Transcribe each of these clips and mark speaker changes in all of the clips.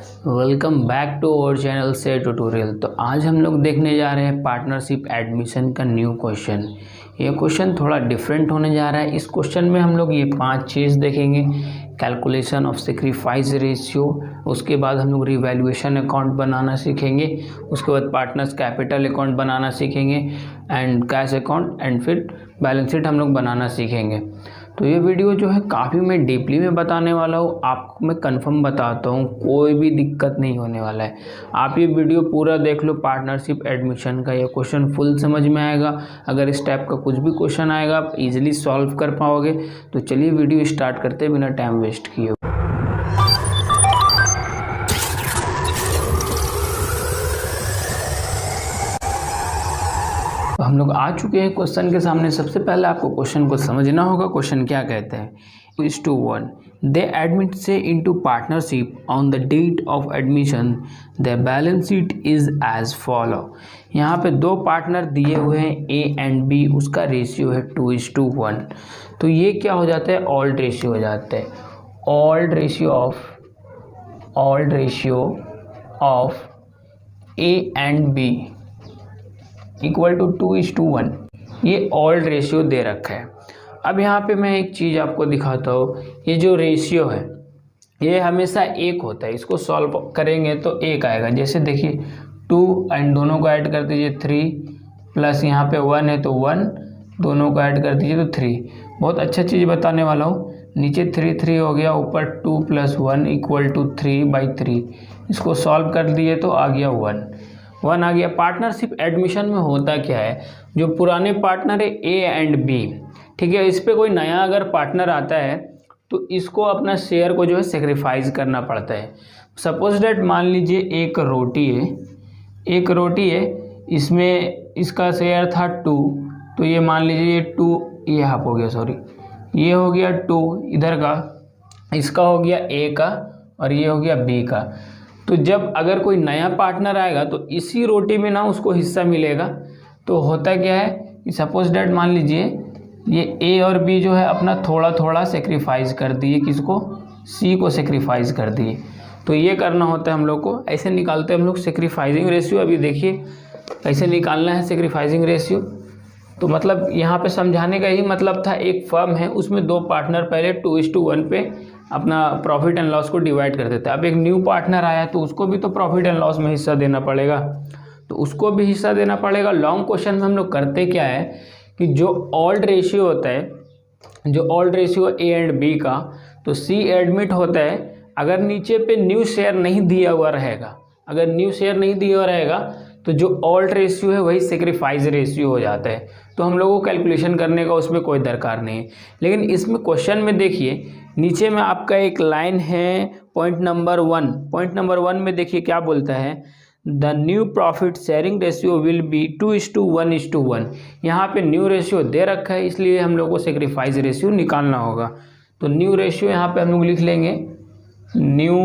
Speaker 1: Welcome back to our channel से tutorial. तो आज हम लोग देखने जा रहे हैं पार्टनरशिप एडमिशन का न्यू क्वेश्चन। ये क्वेश्चन थोड़ा डिफरेंट होने जा रहा है। इस क्वेश्चन में हम लोग ये 5 चीज़ देखेंगे। कैलकुलेशन ऑफ सेक्रीफाइस रेशियो, उसके बाद हम लोग रिवैल्यूएशन अकाउंट बनाना सीखेंगे, उसके बाद पार्टनर्स कैपिटल अकाउंट बनाना सीखेंगे एंड कैश अकाउंट, एंड फिर बैलेंस शीट हम लोग बनाना सीखेंगे। तो ये वीडियो जो है काफ़ी मैं डीपली में बताने वाला हूँ, आपको मैं कंफर्म बताता हूँ, कोई भी दिक्कत नहीं होने वाला है। आप ये वीडियो पूरा देख लो, पार्टनरशिप एडमिशन का ये क्वेश्चन फुल समझ में आएगा। अगर इस टाइप का कुछ भी क्वेश्चन आएगा आप इजीली सॉल्व कर पाओगे। तो चलिए वीडियो स्टार्ट करते बिना टाइम वेस्ट किए। तो हम लोग आ चुके हैं क्वेश्चन के सामने। सबसे पहले आपको क्वेश्चन को समझना होगा। क्वेश्चन क्या कहते हैं, 2:1 they admit C into partnership on the date of admission the balance sheet is as follow. यहाँ पे दो पार्टनर दिए हुए हैं ए एंड बी, उसका रेशियो है 2:1। तो ये क्या हो जाता है, ऑल्ड रेशियो हो जाता है। Old ratio of A and B equal to 2:1। ये ऑल्ड रेशियो दे रखा है। अब यहाँ पे मैं एक चीज़ आपको दिखाता हूँ। ये जो रेशियो है ये हमेशा एक होता है। इसको सॉल्व करेंगे तो एक आएगा। जैसे देखिए 2 एंड दोनों को ऐड कर दीजिए 3, प्लस यहाँ पे 1 है तो 1, दोनों को ऐड कर दीजिए तो 3। बहुत अच्छा चीज़ बताने वाला हूँ। नीचे 3 हो गया, ऊपर 2 + 1 इक्वल टू 3/3। इसको सॉल्व कर दिए तो आ गया 1 आ गया। पार्टनरशिप एडमिशन में होता क्या है, जो पुराने पार्टनर है ए एंड बी, ठीक है, इस पर कोई नया अगर पार्टनर आता है तो इसको अपना शेयर को जो है सेक्रीफाइस करना पड़ता है। सपोज डेट मान लीजिए एक रोटी है, इसमें इसका शेयर था 2, तो ये मान लीजिए 2 ये हाफ हो गया, सॉरी ये हो गया 2 इधर का, इसका हो गया ए का और ये हो गया बी का। तो जब अगर कोई नया पार्टनर आएगा तो इसी रोटी में ना उसको हिस्सा मिलेगा। तो होता क्या है कि सपोज डेट मान लीजिए ये ए और बी जो है अपना थोड़ा थोड़ा सेक्रीफाइस कर दिए, किसको, सी को सेक्रीफाइस कर दिए। तो ये करना होता है हम लोग को। ऐसे निकालते हैं हम लोग सेक्रीफाइसिंग रेशियो। अभी देखिए कैसे निकालना है सेक्रीफाइसिंग रेशियो। तो मतलब यहाँ पे समझाने का यही मतलब था, एक फर्म है उसमें दो पार्टनर पहले 2:1 पे अपना प्रॉफिट एंड लॉस को डिवाइड कर देते हैं। अब एक न्यू पार्टनर आया तो उसको भी तो प्रॉफिट एंड लॉस में हिस्सा देना पड़ेगा, तो उसको भी हिस्सा देना पड़ेगा। लॉन्ग क्वेश्चन में हम लोग करते क्या है कि जो ऑल्ड रेशियो होता है, जो old ratio A and B का, तो सी एडमिट होता है। अगर नीचे पे न्यू शेयर नहीं दिया हुआ रहेगा, अगर न्यू शेयर नहीं दिया हुआ रहेगा तो जो ऑल्ड रेशियो है वही सेक्रीफाइस रेशियो हो जाता है। तो हम लोगों को कैलकुलेशन करने का उसमें कोई दरकार नहीं है। लेकिन इसमें क्वेश्चन में देखिए नीचे में आपका एक लाइन है पॉइंट नंबर 1। पॉइंट नंबर 1 में देखिए क्या बोलता है, the new profit sharing ratio will be 2:1:1। यहाँ पे न्यू रेशियो दे रखा है, इसलिए हम लोग को सेक्रीफाइस रेशियो निकालना होगा। तो न्यू रेशियो यहाँ पे हम लोग लिख लेंगे, new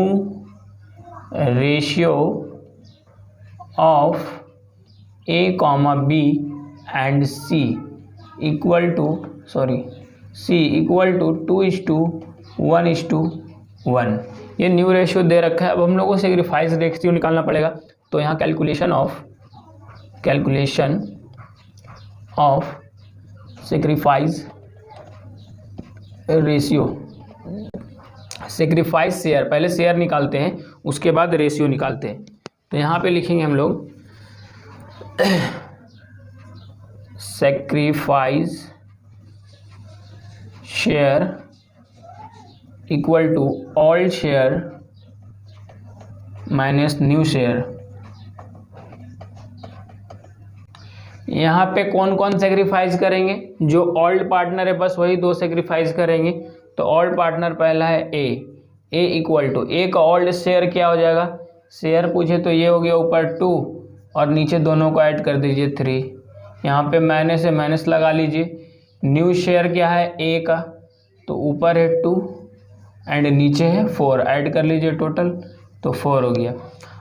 Speaker 1: ratio of A comma B and C equal to 2:1:1। ये न्यू रेशियो दे रखा है। अब हम लोग को सेक्रीफाइस रेशियो निकालना पड़ेगा। तो यहाँ calculation of sacrifice ratio, sacrifice share, पहले शेयर निकालते हैं उसके बाद रेशियो निकालते हैं। तो यहाँ पे लिखेंगे हम लोग sacrifice share equal to old share minus new share. यहाँ पे कौन कौन सेक्रीफाइस करेंगे, जो ओल्ड पार्टनर है बस वही दो सेक्रीफाइस करेंगे। तो ओल्ड पार्टनर पहला है ए इक्वल टू, ए का ओल्ड शेयर क्या हो जाएगा, शेयर पूछे तो ये हो गया ऊपर 2 और नीचे दोनों को ऐड कर दीजिए 3। यहाँ पे माइनस है, माइनस लगा लीजिए। न्यू शेयर क्या है ए का, तो ऊपर है 2 एंड नीचे है 4, ऐड कर लीजिए टोटल, तो 4 हो गया।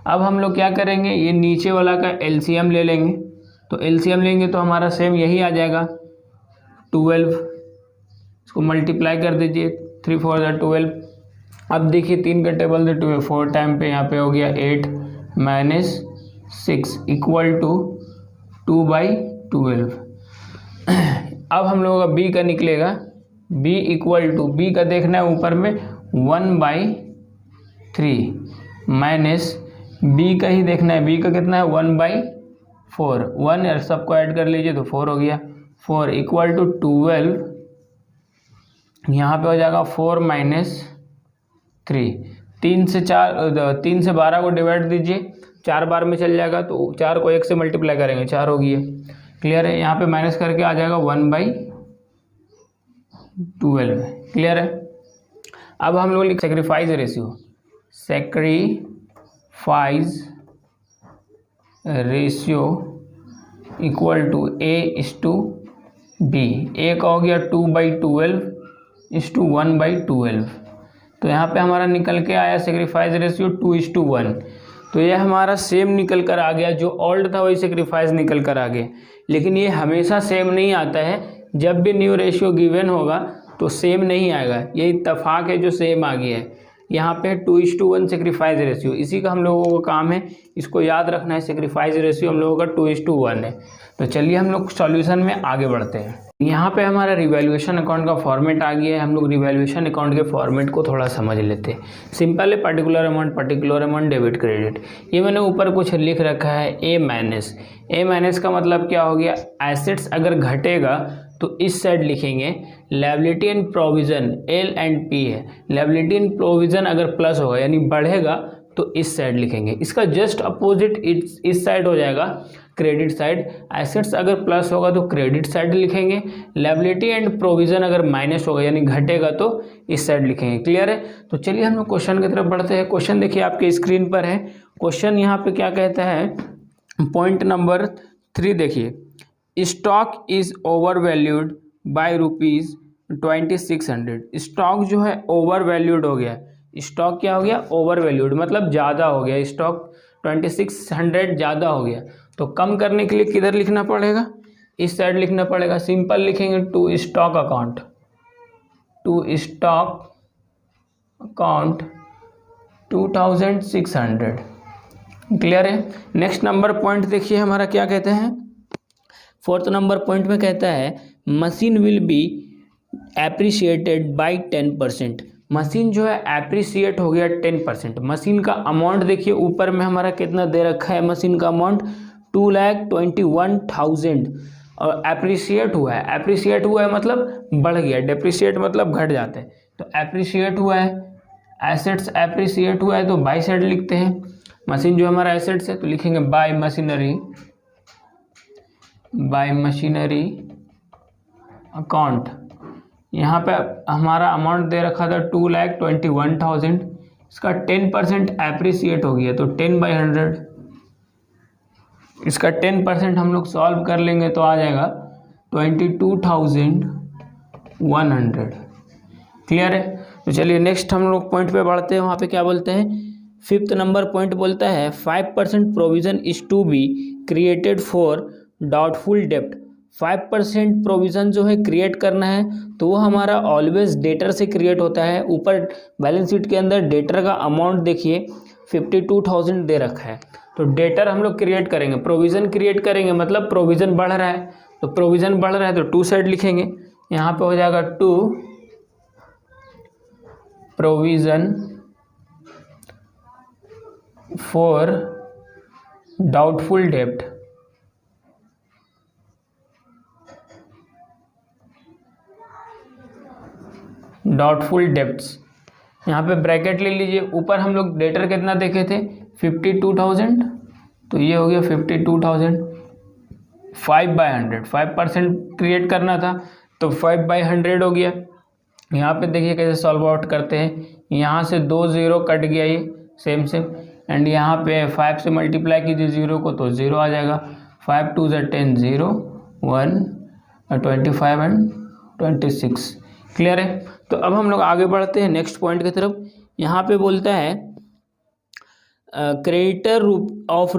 Speaker 1: अब हम लोग क्या करेंगे, ये नीचे वाला का एलसीएम ले लेंगे। तो एलसीएम लेंगे तो हमारा सेम यही आ जाएगा 12, इसको मल्टीप्लाई कर दीजिए, 3 4 12, अब देखिए 3 का टेबल से 2 है, 4 टाइम पे यहाँ पे हो गया 8 माइनस 6 इक्वल टू 2/12। अब हम लोगों का b का निकलेगा, b इक्वल टू, b का देखना है ऊपर में 1/3 माइनस b का ही देखना है, b का कितना है 1/4, 1 सबको ऐड कर लीजिए तो 4 हो गया, 4 इक्वल टू 12, यहाँ पे हो जाएगा 4 माइनस 3, 3 से 12 को डिवाइड दीजिए, 4 बार में चल जाएगा तो 4 को 1 से मल्टीप्लाई करेंगे, 4 हो गया। क्लियर है, यहाँ पे माइनस करके आ जाएगा 1/12। क्लियर है। अब हम लोग लिख sacrifice ratio, sacrifice ratio equal to A/B। A का हो गया 2/12 इस टू 1/12। तो यहाँ पे हमारा निकल के आया सेक्रीफाइस रेशियो 2:1। तो ये हमारा सेम निकल कर आ गया, जो ओल्ड था वही सेक्रीफाइस निकल कर आ गया। लेकिन ये हमेशा सेम नहीं आता है, जब भी न्यू रेशियो गिवन होगा तो सेम नहीं आएगा, ये इत्तेफाक है जो सेम आ गया है। यहाँ पे 2:1 सेक्रीफाइस रेशियो, इसी का हम लोगों का काम है, इसको याद रखना है। सेक्रीफाइस रेशियो हम लोगों का 2:1 है। तो चलिए हम लोग सॉल्यूशन में आगे बढ़ते हैं। यहाँ पे हमारा रिवैल्यूएशन अकाउंट का फॉर्मेट आ गया है। हम लोग रिवैल्यूएशन अकाउंट के फॉर्मेट को थोड़ा समझ लेते हैं। सिंपल है, पर्टिकुलर अमाउंट डेबिट क्रेडिट। ये मैंने ऊपर कुछ लिख रखा है ए माइनस का मतलब क्या हो गया, एसेट्स अगर घटेगा तो इस साइड लिखेंगे, लायबिलिटी एंड प्रोविजन L&P है, लायबिलिटी एंड प्रोविजन अगर प्लस होगा यानी बढ़ेगा तो इस साइड लिखेंगे। इसका जस्ट अपोजिट इस साइड हो जाएगा, क्रेडिट साइड। एसेट्स अगर प्लस होगा तो क्रेडिट साइड लिखेंगे, लायबिलिटी एंड प्रोविजन अगर माइनस होगा यानी घटेगा तो इस साइड लिखेंगे। क्लियर है। तो चलिए हम लोग क्वेश्चन की तरफ बढ़ते हैं। क्वेश्चन देखिए आपके स्क्रीन पर है। क्वेश्चन यहाँ पे क्या कहता है, पॉइंट नंबर 3 देखिए, stock is over valued bye ₹2600। Stock जो है ओवर वैल्यूड हो गया। स्टॉक क्या हो गया, ओवर वैल्यूड, मतलब ज़्यादा हो गया। स्टॉक 2600 ज़्यादा हो गया। तो कम करने के लिए किधर लिखना पड़ेगा, इस साइड लिखना पड़ेगा। सिंपल लिखेंगे टू स्टॉक अकाउंट 2600। क्लियर है। नेक्स्ट नंबर पॉइंट देखिए हमारा क्या कहते हैं, 4th नंबर पॉइंट में कहता है machine will be appreciated by 10%। Machine जो है एप्रिशिएट हो गया 10%। मशीन का अमाउंट देखिए ऊपर में हमारा कितना दे रखा है, मशीन का अमाउंट 2,21,000 और एप्रिशिएट हुआ है। एप्रिशिएट हुआ है मतलब बढ़ गया, डेप्रिशिएट मतलब घट जाता है। तो एप्रिशिएट हुआ है, एसेट्स एप्रिशिएट हुआ है तो बाय साइड लिखते हैं। मशीन जो हमारा एसेट्स है तो लिखेंगे बाय मशीनरी अकाउंट। यहाँ पे हमारा अमाउंट दे रखा था 2,21,000, इसका 10% एप्रिशिएट हो गया तो 10/100। इसका 10% हम लोग सॉल्व कर लेंगे तो आ जाएगा 22,100। क्लियर है। तो चलिए नेक्स्ट हम लोग पॉइंट पे बढ़ते हैं। वहाँ पे क्या बोलते हैं, 5th नंबर पॉइंट बोलता है 5% provision is to be created for doubtful डेप्ट। 5% प्रोविज़न जो है क्रिएट करना है तो वो हमारा ऑलवेज डेटर से क्रिएट होता है। ऊपर बैलेंस शीट के अंदर डेटर का अमाउंट देखिए 52,000 दे रखा है। तो डेटर हम लोग क्रिएट करेंगे, प्रोविज़न क्रिएट करेंगे मतलब प्रोविज़न बढ़ रहा है। तो प्रोविज़न बढ़ रहा है तो 2 साइड लिखेंगे। यहाँ पे हो जाएगा 2 प्रोविज़न फॉर डाउटफुल डेप्ट। डाउटफुल डेप्ट्स, यहाँ पे ब्रैकेट ले लीजिए। ऊपर हम लोग डेटर कितना देखे थे 52,000, तो ये हो गया 52,000। 5/100, 5% क्रिएट करना था तो 5/100 हो गया। यहाँ पे देखिए कैसे सॉल्व आउट करते हैं। यहाँ से 2 0 कट गया ये सेम एंड यहाँ पे 5 से मल्टीप्लाई कीजिए 0 को तो 0 आ जाएगा। 5 2 10 0 1 25 एंड 26। क्लियर है। तो अब हम लोग आगे बढ़ते हैं नेक्स्ट पॉइंट की तरफ। यहाँ पे बोलता है creditor of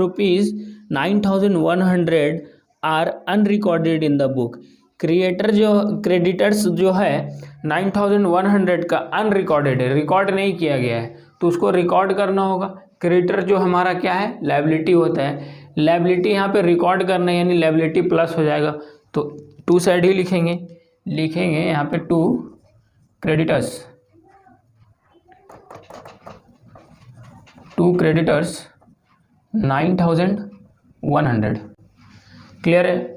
Speaker 1: ₹9,100 are unrecorded in the book. Creditors जो है 9100 का अनरिकॉर्डेड है, रिकॉर्ड नहीं किया गया है, तो उसको रिकॉर्ड करना होगा। क्रेडिटर जो हमारा क्या है, लायबिलिटी होता है, लायबिलिटी यहाँ पे रिकॉर्ड करना है, यानी लायबिलिटी प्लस हो जाएगा, तो टू साइड ही लिखेंगे यहाँ पे टू क्रेडिटर्स 9100। क्लियर है।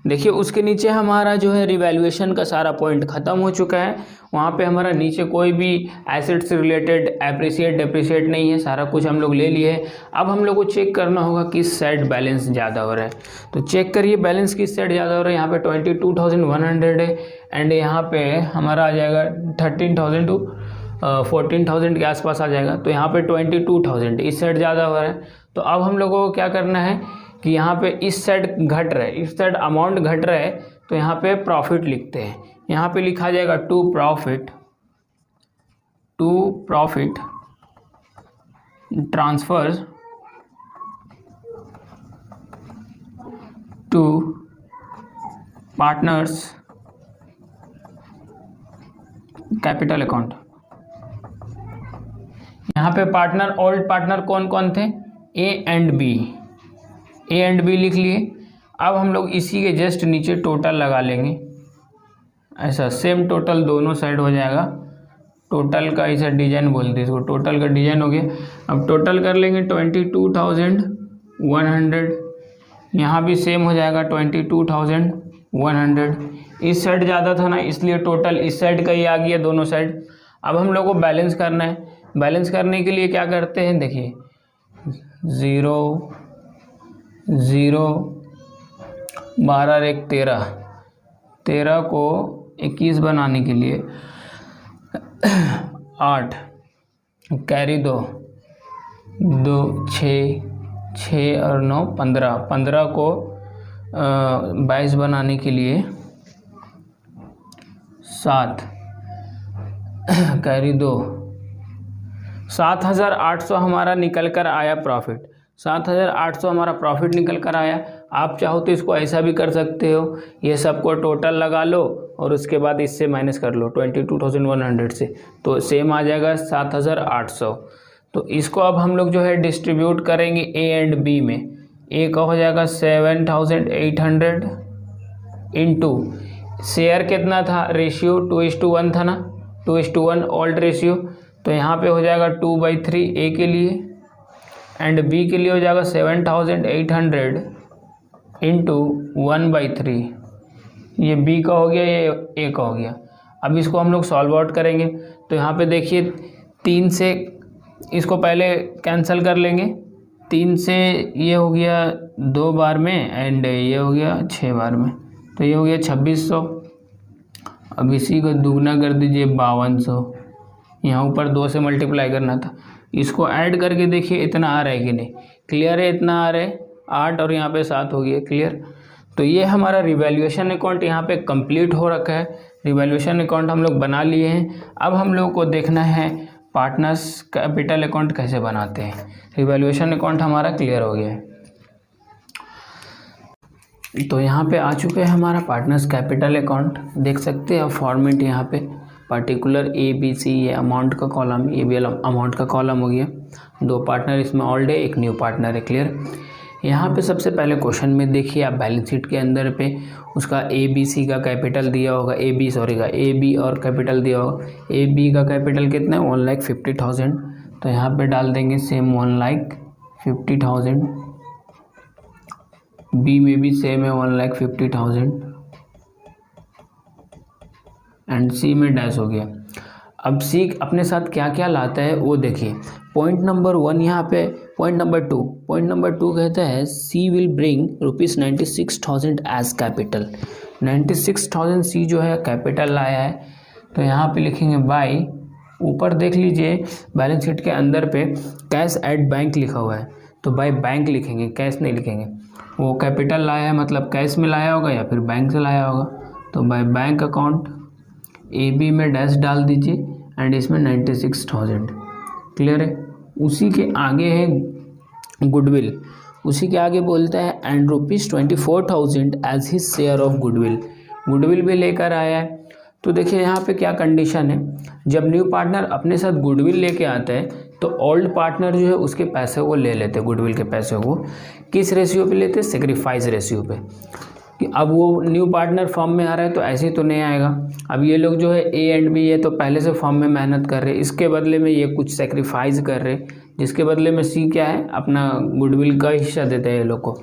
Speaker 1: देखिए उसके नीचे हमारा जो है रिवैल्यूएशन का सारा पॉइंट ख़त्म हो चुका है। वहाँ पे हमारा नीचे कोई भी एसेट से रिलेटेड एप्रिसिएट डेप्रिसिएट नहीं है, सारा कुछ हम लोग ले लिए। अब हम लोग को चेक करना होगा किस साइड बैलेंस ज़्यादा हो रहा है, तो चेक करिए बैलेंस किस साइड ज़्यादा हो रहा है। यहाँ पे 22,100 है एंड यहाँ पे हमारा आ जाएगा 13,000 टू 14,000 के आसपास आ जाएगा, तो यहाँ पे 22,000 इस साइड ज़्यादा हो रहा है। तो अब हम लोगों को क्या करना है कि यहाँ पे इस साइड घट रहा है, इस साइड अमाउंट घट रहा है, तो यहाँ पे प्रॉफिट लिखते हैं। यहाँ पे लिखा जाएगा to profit transfers to partners capital account. यहाँ पे पार्टनर, ओल्ड पार्टनर कौन कौन थे, ए एंड बी लिख लिए। अब हम लोग इसी के जस्ट नीचे टोटल लगा लेंगे, ऐसा सेम टोटल दोनों साइड हो जाएगा। टोटल का ऐसा डिजाइन बोलते हैं इसको, टोटल का डिजाइन हो गया। अब टोटल कर लेंगे 22,100, यहाँ भी सेम हो जाएगा 22,100। इस साइड ज़्यादा था ना, इसलिए टोटल इस साइड का ही आ गया दोनों साइड। अब हम लोग को बैलेंस करना है, बैलेंस करने के लिए क्या करते हैं, देखिए 0 0 12 1 13 को 21 बनाने के लिए 8 कैरी 2 6 और 9 15 को 22 बनाने के लिए 7 कैरी 2 7,800 हमारा निकल कर आया प्रॉफिट। 7,800 हमारा प्रॉफिट निकल कर आया। आप चाहो तो इसको ऐसा भी कर सकते हो, ये सबको टोटल लगा लो और उसके बाद इससे माइनस कर लो 22,100 से, तो सेम आ जाएगा 7,800। तो इसको अब हम लोग जो है डिस्ट्रीब्यूट करेंगे ए एंड बी में। ए का हो जाएगा 7,800 इंटू शेयर कितना था, रेशियो 2:1 था ना, 2:1 ओल्ड रेशियो, तो यहाँ पे हो जाएगा 2/3 ए के लिए एंड बी के लिए हो जाएगा 7,800 इंटू 1/3। ये बी का हो गया, ये ए का हो गया। अब इसको हम लोग सॉल्व आउट करेंगे, तो यहाँ पे देखिए 3 से इसको पहले कैंसिल कर लेंगे। 3 से ये हो गया 2 बार में एंड ये हो गया 6 बार में, तो ये हो गया 2,600। अब इसी को दुगना कर दीजिए 5,200, यहाँ ऊपर 2 से मल्टीप्लाई करना था। इसको ऐड करके देखिए इतना आ रहा है कि नहीं, क्लियर है, इतना आ रहा है 8 और यहाँ पे 7 हो गया, क्लियर। तो ये हमारा रिवैल्यूएशन अकाउंट यहाँ पे कंप्लीट हो रखा है। रिवैल्यूएशन अकाउंट हम लोग बना लिए हैं। अब हम लोग को देखना है पार्टनर्स कैपिटल अकाउंट कैसे बनाते हैं। रिवैल्यूएशन अकाउंट हमारा क्लियर हो गया है, तो यहाँ पे आ चुके हैं हमारा पार्टनर्स कैपिटल अकाउंट। देख सकते हैं फॉर्मेट यहाँ पे पर्टिकुलर ABC, ये अमाउंट का कॉलम, ये भी अमाउंट का कॉलम हो गया। 2 पार्टनर इसमें ओल्ड है, एक न्यू पार्टनर है, क्लियर। यहाँ पे सबसे पहले क्वेश्चन में देखिए आप बैलेंस शीट के अंदर पे उसका ABC का कैपिटल दिया होगा, AB और कैपिटल दिया होगा। AB का कैपिटल कितना है, 1,50,000, तो यहाँ पे डाल देंगे सेम 1,50,000। बी में भी सेम है 1,50,000 एंड सी में डैश हो गया। अब सी अपने साथ क्या क्या लाता है वो देखिए। पॉइंट नंबर 1 यहाँ पे, पॉइंट नंबर 2 कहता है सी विल ब्रिंग ₹96,000 एज कैपिटल। 96,000 सी जो है कैपिटल लाया है, तो यहाँ पे लिखेंगे बाय, ऊपर देख लीजिए बैलेंस शीट के अंदर पे कैश एट बैंक लिखा हुआ है, तो बाय बैंक लिखेंगे, कैश नहीं लिखेंगे। वो कैपिटल लाया है मतलब कैश में लाया होगा या फिर बैंक से लाया होगा, तो बाय बैंक अकाउंट AB में डैश डाल दीजिए एंड इसमें 96,000, क्लियर है। उसी के आगे है गुडविल, उसी के आगे बोलता है and ₹24,000 as his share of goodwill. Goodwill भी लेकर आया है। तो देखिए यहाँ पे क्या कंडीशन है, जब न्यू पार्टनर अपने साथ गुडविल लेके आता है तो ओल्ड पार्टनर जो है उसके पैसे को ले लेते हैं, गुडविल के पैसे को किस रेशियो पे लेते हैं, सेक्रीफाइस रेशियो पे। कि अब वो न्यू पार्टनर फॉर्म में आ रहा है तो ऐसे तो नहीं आएगा। अब ये लोग जो है ए एंड बी है तो पहले से फॉर्म में मेहनत कर रहे हैं, इसके बदले में ये कुछ सेक्रीफाइस कर रहे, जिसके बदले में सी क्या है, अपना गुडविल का हिस्सा देते हैं ये लोग को।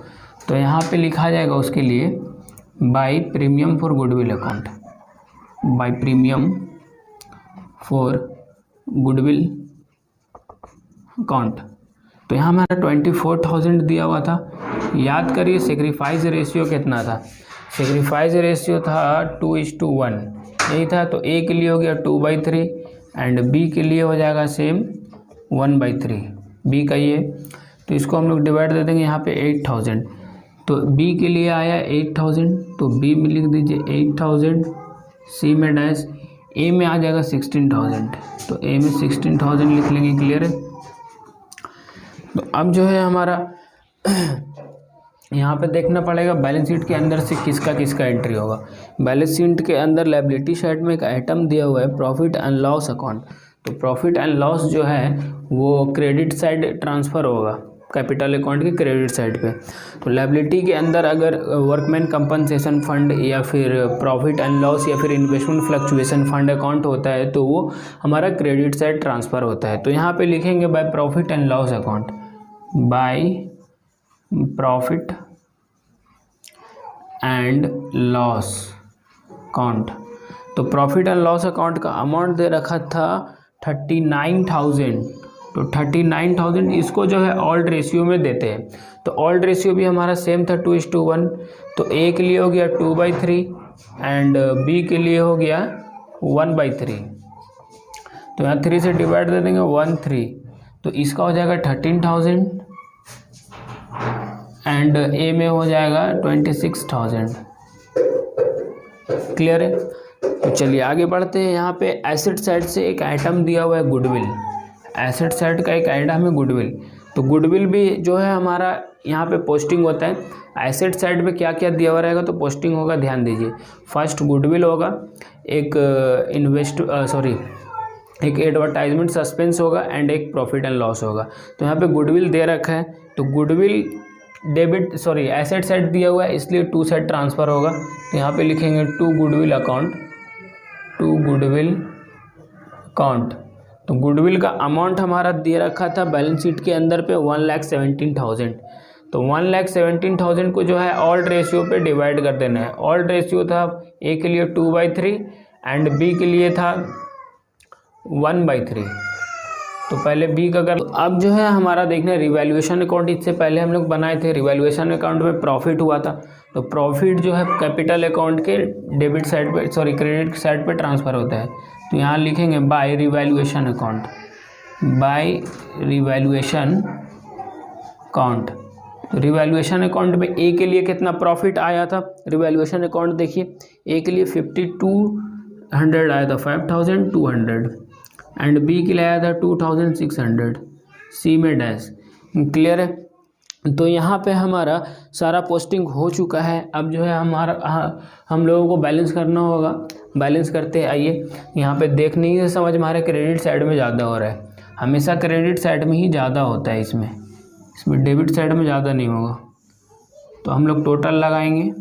Speaker 1: तो यहाँ पे लिखा जाएगा उसके लिए by premium for goodwill account, by premium for goodwill account. तो यहाँ हमारा 24,000 दिया हुआ था। याद करिए सेक्रीफाइस रेशियो कितना था, सेक्रीफाइस रेशियो था 2:1 यही था। तो ए के लिए हो गया 2/3 एंड बी के लिए हो जाएगा सेम 1/3 बी का ये। तो इसको हम लोग डिवाइड दे देंगे यहाँ पे 8,000। तो बी के लिए आया 8,000 तो बी में लिख दीजिए 8,000, सी में डैश, ए में आ जाएगा 16,000 तो ए में 16,000 लिख लेंगे। क्लियर है। तो अब जो है हमारा यहाँ पे देखना पड़ेगा बैलेंस शीट के अंदर से किसका किसका एंट्री होगा। बैलेंस शीट के अंदर लायबिलिटी साइड में एक आइटम दिया हुआ है प्रॉफिट एंड लॉस अकाउंट। तो प्रॉफिट एंड लॉस जो है वो क्रेडिट साइड ट्रांसफ़र होगा, कैपिटल अकाउंट के क्रेडिट साइड पे। तो लायबिलिटी के अंदर अगर वर्कमैन कंपनसेशन फंड या फिर प्रॉफिट एंड लॉस या फिर इन्वेस्टमेंट फ्लक्चुएशन फंड अकाउंट होता है तो वो हमारा क्रेडिट साइड ट्रांसफ़र होता है। तो यहाँ पे लिखेंगे by profit and loss account, by profit and loss account. तो प्रॉफिट एंड लॉस अकाउंट का अमाउंट दे रखा था 39,000। तो 39,000 इसको जो है ऑल्ड रेशियो में देते हैं। तो ऑल्ड रेशियो भी हमारा सेम था 2:1। तो ए के लिए हो गया 2/3 एंड बी के लिए हो गया 1/3। तो यहाँ 3 से डिवाइड दे देंगे 1/3 तो इसका हो जाएगा 13,000 एंड ए में हो जाएगा 26,000। क्लियर है। तो चलिए आगे बढ़ते हैं। यहाँ पे एसेट साइड से एक आइटम दिया हुआ है गुडविल, एसेट साइड का एक आइटम है गुडविल। तो गुडविल भी जो है हमारा यहाँ पे पोस्टिंग होता है। एसेट साइड पे क्या क्या दिया हुआ रहेगा तो पोस्टिंग होगा, ध्यान दीजिए। फर्स्ट गुडविल होगा, एक एक एडवर्टाइजमेंट सस्पेंस होगा एंड एक प्रॉफिट एंड लॉस होगा। तो यहाँ पे गुडविल दे रखा है तो गुडविल एसेट साइड दिया हुआ है इसलिए टू साइड ट्रांसफ़र होगा। तो यहाँ पे लिखेंगे to goodwill account, to goodwill account. तो गुडविल का अमाउंट हमारा दे रखा था बैलेंस शीट के अंदर पे 1,17,000। तो 1,17,000 को जो है ऑल्ड रेशियो पे डिवाइड कर देना है। ऑल्ड रेशियो था ए के लिए 2/3 एंड बी के लिए था 1/3। तो पहले बी का कर। अब जो है हमारा देखना है रिवैल्यूएशन अकाउंट। इससे पहले हम लोग बनाए थे, रिवैल्यूएशन अकाउंट में प्रॉफिट हुआ था। तो प्रॉफिट जो है कैपिटल अकाउंट के क्रेडिट साइड पे ट्रांसफ़र होता है। तो यहाँ लिखेंगे by revaluation account, by revaluation account. तो रिवैल्यूएशन अकाउंट में ए के लिए कितना प्रॉफिट आया था, रिवैल्यूएशन अकाउंट देखिए ए के लिए 5,200 आया था, 5,200 एंड बी के लिए आया था 2,600, सी में डैश। क्लियर है। तो यहाँ पे हमारा सारा पोस्टिंग हो चुका है। अब जो है हम लोगों को बैलेंस करना होगा। बैलेंस करते आइए। यहाँ पे देखने ही से समझ में आ रहा है क्रेडिट साइड में ज़्यादा हो रहा है। हमेशा क्रेडिट साइड में ही ज़्यादा होता है, इसमें डेबिट साइड में ज़्यादा नहीं होगा। तो हम लोग टोटल लगाएंगे,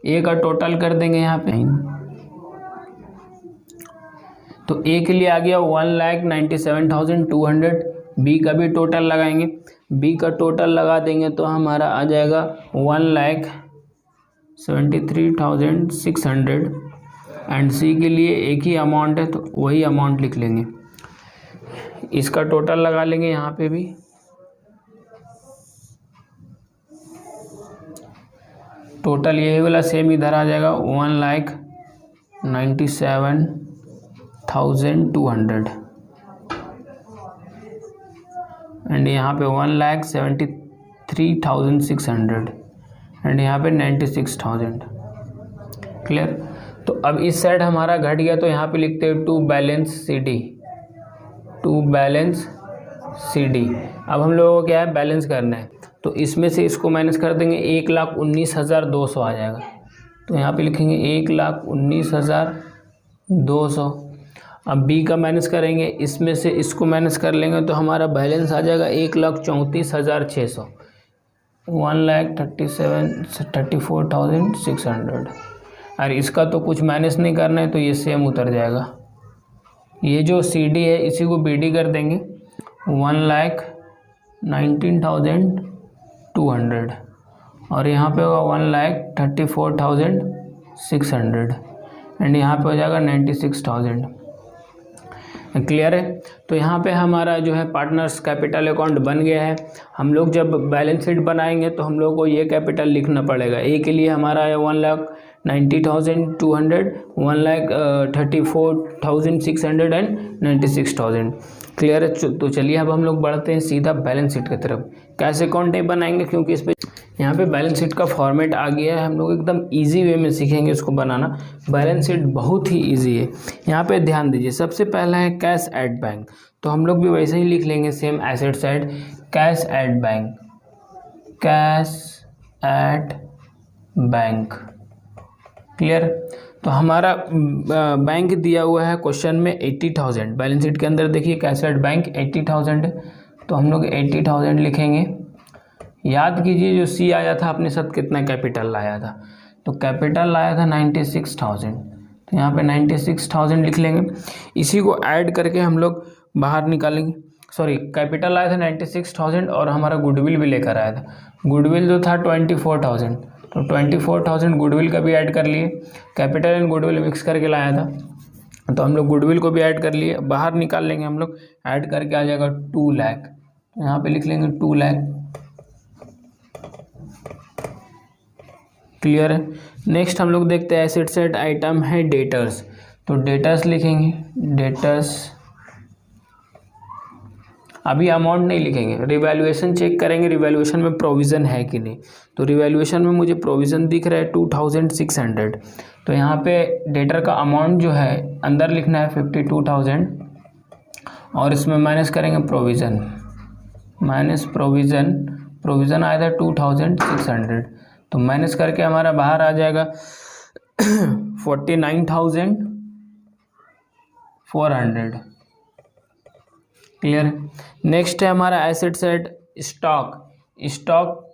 Speaker 1: ए का टोटल कर देंगे यहाँ पे। तो ए के लिए आ गया 1,97,200। बी का भी टोटल लगाएंगे, बी का टोटल लगा देंगे तो हमारा आ जाएगा 1,73,600 एंड सी के लिए एक ही अमाउंट है तो वही अमाउंट लिख लेंगे। इसका टोटल लगा लेंगे यहाँ पे भी। टोटल यही वाला सेम इधर आ जाएगा 1,97,200 एंड यहाँ पे 1,73,600 एंड यहाँ पे 96,000। क्लियर। तो अब इस साइड हमारा घट गया तो यहाँ पे लिखते हैं to balance C D, to balance C D. अब हम लोगों को क्या है, बैलेंस करना है। तो इसमें से इसको माइनस कर देंगे, 1,19,200 आ जाएगा। तो यहाँ पे लिखेंगे 1,19,200। अब बी का माइनस करेंगे, इसमें से इसको माइनस कर लेंगे तो हमारा बैलेंस आ जाएगा 1,34,600, 1,34,600। और इसका तो कुछ माइनस नहीं करना है तो ये सेम उतर जाएगा। ये जो सी डी है इसी को बी डी कर देंगे, 1,19,200 और यहाँ पे होगा 1,34,600 एंड यहाँ पे हो जाएगा 96,000। क्लियर है। तो यहाँ पे हमारा जो है पार्टनर्स कैपिटल अकाउंट बन गया है। हम लोग जब बैलेंस शीट बनाएंगे तो हम लोग को ये कैपिटल लिखना पड़ेगा। ए के लिए हमारा है 1,90,200, 1,34,600 एंड 96,000। क्लियर है। तो चलिए अब हम लोग बढ़ते हैं सीधा बैलेंस शीट की तरफ। कैश अकाउंट टाइप बनाएंगे क्योंकि इस पर यहाँ पे बैलेंस शीट का फॉर्मेट आ गया है। हम लोग एकदम इजी वे में सीखेंगे इसको बनाना। बैलेंस शीट बहुत ही इजी है। यहाँ पे ध्यान दीजिए, सबसे पहला है कैश एट बैंक, तो हम लोग भी वैसे ही लिख लेंगे same asset side, cash at bank, cash at bank. Clear. तो हमारा बैंक दिया हुआ है क्वेश्चन में 80,000। बैलेंस शीट के अंदर देखिए कैश एट बैंक 80,000 है, तो हम लोग 80,000 लिखेंगे। याद कीजिए जो सी आया था अपने साथ कितना कैपिटल लाया था, तो कैपिटल लाया था 96,000, तो यहाँ पे 96,000 लिख लेंगे। इसी को ऐड करके हम लोग बाहर निकालेंगे। सॉरी, कैपिटल आया था 96,000 और हमारा गुडविल भी लेकर आया था। गुडविल जो था 24,000, तो 24,000 गुडविल का भी ऐड कर लिए। कैपिटल एंड गुडविल मिक्स करके लाया था, तो हम लोग गुडविल को भी ऐड कर लिए। बाहर निकाल लेंगे हम लोग, ऐड करके आ जाएगा 2 लाख, तो यहाँ पे लिख लेंगे 2 लाख। क्लियर है। नेक्स्ट हम लोग देखते हैं एसेट साइड आइटम है डेटर्स, तो डेटर्स लिखेंगे, डेटर्स। अभी अमाउंट नहीं लिखेंगे, रिवैल्यूएशन चेक करेंगे रिवैल्यूएशन में प्रोविज़न है कि नहीं। तो रिवैल्यूएशन में मुझे प्रोविज़न दिख रहा है 2,600, तो यहाँ पे डेटर का अमाउंट जो है अंदर लिखना है 52,000 और इसमें माइनस करेंगे प्रोविज़न, माइनस प्रोविज़न, प्रोविज़न आया था 2,600, तो माइनस करके हमारा बाहर आ जाएगा 49,400। क्लियर। नेक्स्ट है हमारा एसेट साइड स्टॉक। स्टॉक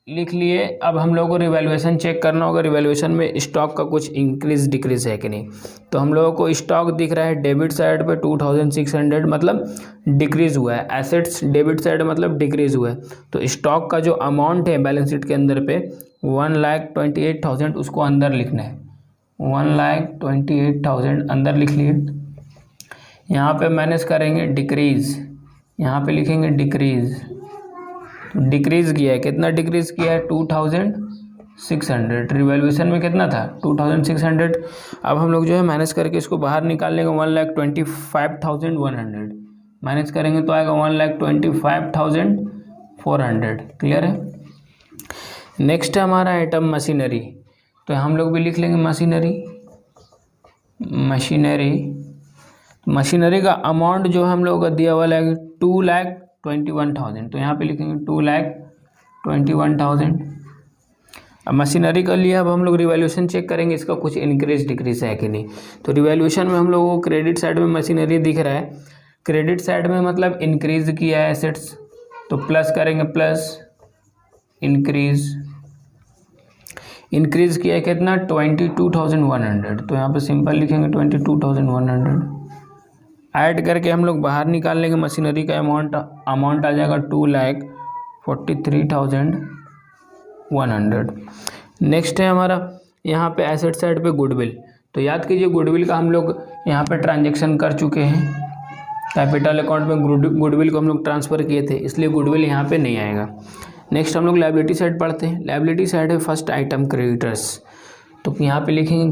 Speaker 1: लिख लिए। अब हम लोगों को रिवैल्यूएशन चेक करना होगा, रिवैल्यूएशन में स्टॉक का कुछ इंक्रीज डिक्रीज है कि नहीं। तो हम लोगों को स्टॉक दिख रहा है डेबिट साइड पे 2,600, मतलब डिक्रीज हुआ है। एसेट्स डेबिट साइड मतलब डिक्रीज हुआ है। तो स्टॉक का जो अमाउंट है बैलेंस शीट के अंदर पे 1,28,000, उसको अंदर लिखना है। 1,28,000 अंदर लिख लिए। यहाँ पे माइनस करेंगे डिक्रीज, यहाँ पे लिखेंगे डिक्रीज। डिक्रीज किया है, कितना डिक्रीज किया है 2,600। रिवैल्यूएशन में कितना था 2,600। अब हम लोग जो है माइनस करके इसको बाहर निकाल लेंगे 1,25,100। माइनस करेंगे तो आएगा 1,25,400। क्लियर है। नेक्स्ट है हमारा आइटम मशीनरी, तो हम लोग भी लिख लेंगे मशीनरी। मशीनरी का अमाउंट जो हम लोग का दिया हुआ है 2,21,000, तो यहाँ पे लिखेंगे 2,21,000। अब मशीनरी का लिए अब हम लोग रिवैल्यूएशन चेक करेंगे इसका कुछ इंक्रीज डिक्रीज है कि नहीं। तो रिवैल्यूएशन में हम लोगों को क्रेडिट साइड में मशीनरी दिख रहा है। क्रेडिट साइड में मतलब इंक्रीज किया है एसेट्स, तो प्लस करेंगे, प्लस इंक्रीज किया है कितना 22,100, तो यहाँ पे सिंपल लिखेंगे 22,100। ऐड करके हम लोग बाहर निकाल लेंगे मशीनरी का अमाउंट आ जाएगा 2,43,100। नेक्स्ट है हमारा यहाँ पे एसेट साइड पे गुडविल, तो याद कीजिए गुडविल का हम लोग यहाँ पे ट्रांजैक्शन कर चुके हैं। कैपिटल अकाउंट में गुडविल को हम लोग ट्रांसफ़र किए थे, इसलिए गुडविल यहाँ पे नहीं आएगा। नेक्स्ट हम लोग लायबिलिटी साइड पढ़ते हैं। लायबिलिटी साइड है फर्स्ट आइटम क्रेडिटर्स, तो यहाँ पे लिखेंगे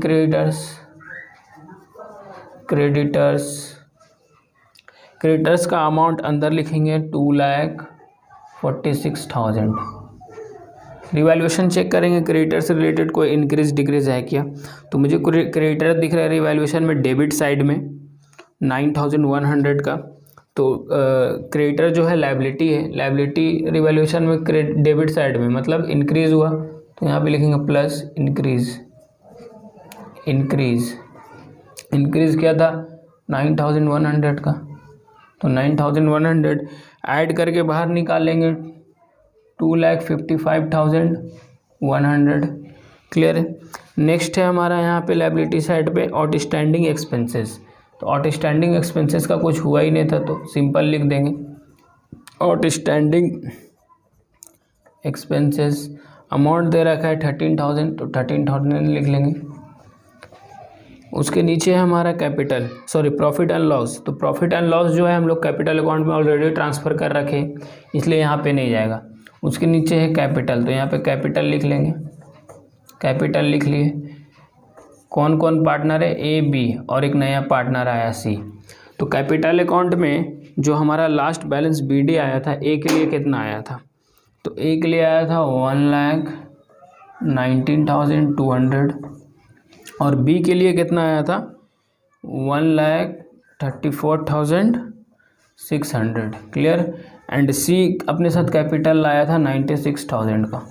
Speaker 1: क्रेडिटर्स का अमाउंट अंदर लिखेंगे 2,46,000। रिवैल्यूएशन चेक करेंगे क्रेडिटर से रिलेटेड कोई इंक्रीज डिक्रीज है क्या। तो मुझे क्रेडिटर दिख रहा है रिवैल्यूएशन में डेबिट साइड में 9,100 का, तो क्रेडिटर जो है लायबिलिटी है। लायबिलिटी रिवैल्यूएशन में डेबिट साइड में मतलब इंक्रीज हुआ, तो यहाँ पे लिखेंगे प्लस इंक्रीज। इंक्रीज़ क्या था 9100 का, तो 9100 ऐड करके बाहर निकालेंगे 2,55,100। क्लियर है। नेक्स्ट है हमारा यहाँ पे लायबिलिटी साइड पे आउटस्टैंडिंग एक्सपेंसेस। तो आउटस्टैंडिंग एक्सपेंसेस का कुछ हुआ ही नहीं था, तो सिंपल लिख देंगे आउटस्टैंडिंग एक्सपेंसेस। अमाउंट दे रखा है 13,000, तो 13,000 लिख लेंगे। उसके नीचे है हमारा प्रॉफिट एंड लॉस। तो प्रॉफिट एंड लॉस जो है हम लोग कैपिटल अकाउंट में ऑलरेडी ट्रांसफ़र कर रखे, इसलिए यहाँ पे नहीं जाएगा। उसके नीचे है कैपिटल, तो यहाँ पे कैपिटल लिख लेंगे। कैपिटल लिख लिए। कौन कौन पार्टनर है, ए बी, और एक नया पार्टनर आया सी। तो कैपिटल अकाउंट में जो हमारा लास्ट बैलेंस BD आया था, ए के लिए कितना आया था, तो ए के लिए आया था 1,19,200, और बी के लिए कितना आया था 1,34,600। क्लियर। एंड सी अपने साथ कैपिटल लाया था 96,000 का।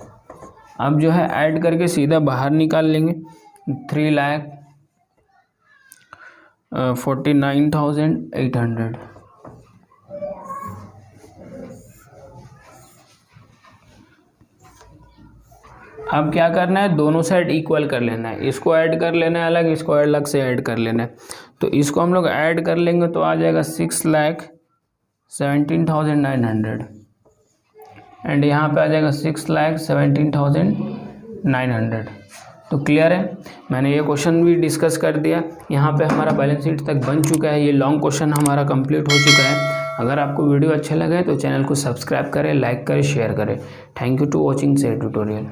Speaker 1: अब जो है ऐड करके सीधा बाहर निकाल लेंगे 3,49,800। अब क्या करना है, दोनों साइड इक्वल कर लेना है। इसको ऐड कर लेना है अलग, इसको अलग से ऐड कर लेना है। तो इसको हम लोग ऐड कर लेंगे तो आ जाएगा 6,17,900, एंड यहाँ पे आ जाएगा 6,17,900। तो क्लियर है। मैंने ये क्वेश्चन भी डिस्कस कर दिया। यहाँ पे हमारा बैलेंस शीट तक बन चुका है। ये लॉन्ग क्वेश्चन हमारा कंप्लीट हो चुका है। अगर आपको वीडियो अच्छा लगे तो चैनल को सब्सक्राइब करें, लाइक करें, शेयर करें। थैंक यू टू वॉचिंग से ट्यूटोरियल।